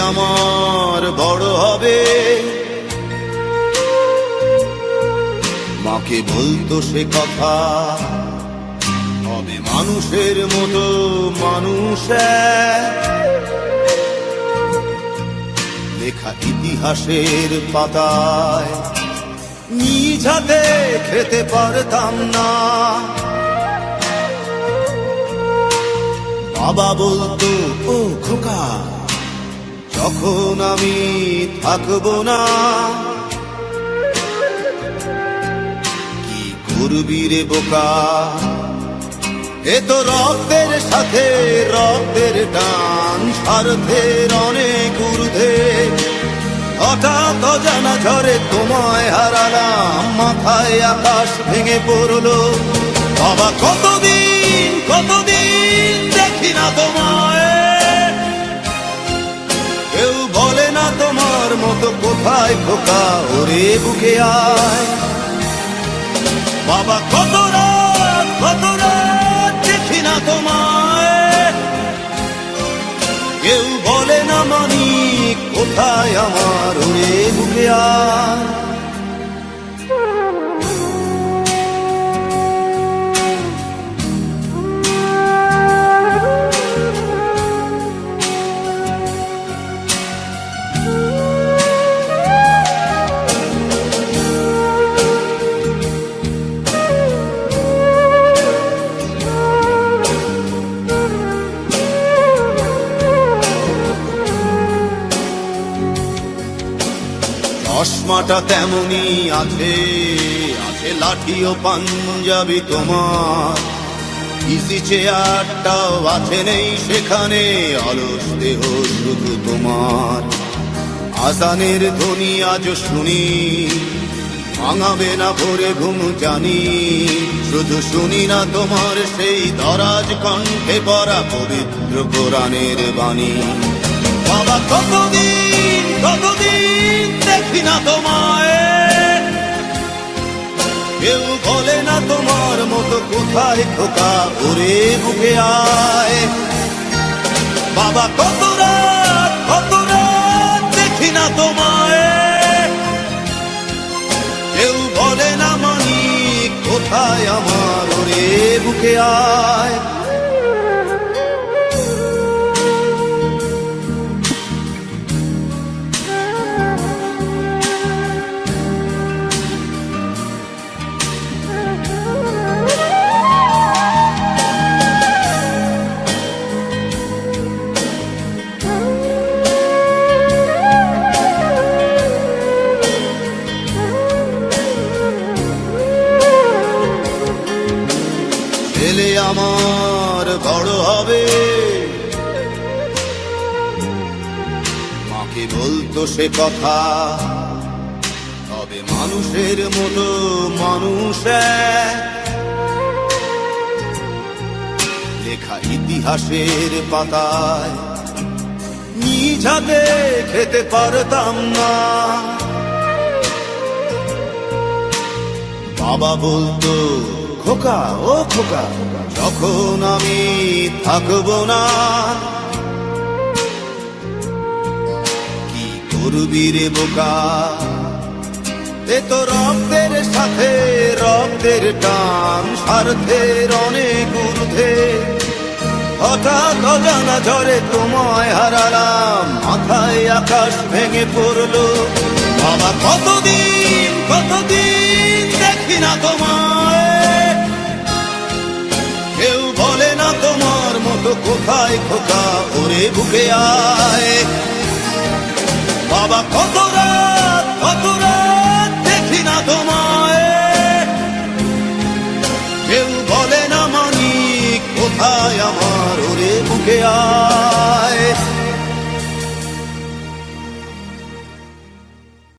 আমার বড় হবে। মাকে বলতো সে কথা, হবে মানুষের মতো মানুষ লেখা ইতিহাসের পাতায় নিজ হাতে খেতে পারতাম না। বাবা বলতো, ও খোকা, যখন আমি থাকবো না, কি করবি রে বোকা, এ তো রক্তের সাথে রক্তের টান, স্বার্থের অনেক ঊর্ধ্বে। হঠাৎ অজানা ঝড়ে তোমায় হারালাম, মাথায় আকাশ ভেঙে পড়লো। বাবা কতদিন কতদিন দেখি না তোমায়, কেউ বলে না তোমার মতো কোথায় খোকা, ওরে বুকে আয়। বাবা কত রাত দেখি না তোমায়, কেউ বলে না মানি কোথায় আমার, ওরে বুকে আয়। চশমাটা তেমনি আছে, আছে লাঠি ও পাঞ্জাবি তোমার, ইজি চেয়ারটাও আছে নেই সেখানে, অলস দেহ শুধু তোমার। আজানের ধ্বনি আজ শুনি, ভাঙাবে না ভোরে ঘুম জানি, শুধু শুনি না তোমার সেই দরাজ কণ্ঠে পড়া পবিত্র কোরআনের বাণী। বাবা কতদিন কতদিন দেখি না তোমায়, কেউ বলে না তোমার মতো কোথায় খোকা, ওরে বুকে আয়। বাবা কত রাত দেখি না তোমায়, কেউ বলে না মানি কোথায় আমার, ওরে বুকে আয়। ছেলে আমার বড় হবে, মাকে বলতো সে কথা, হবে মানুষের মতো মানুষ লেখা ইতিহাসের পাতায় নিজ হাতে খেতে পারতাম না। বাবা বলতো, খোকা ও খোকা, যখন আমি থাকবো না, কি করবি রে বোকা, এ তো রক্তের সাথে রক্তের টান, স্বার্থের অনেক ঊর্ধ্বে। হঠাৎ অজানা ঝড়ে তোমায় হারালাম, মাথায় আকাশ ভেঙে পড়লো। বাবা কতদিন কতদিন দেখি না তোমায়, কেউ বলে না তোমার মতো কোথায় খোকা, ওরে বুকে আয়। বাবা কত রাত দেখি না তোমায়,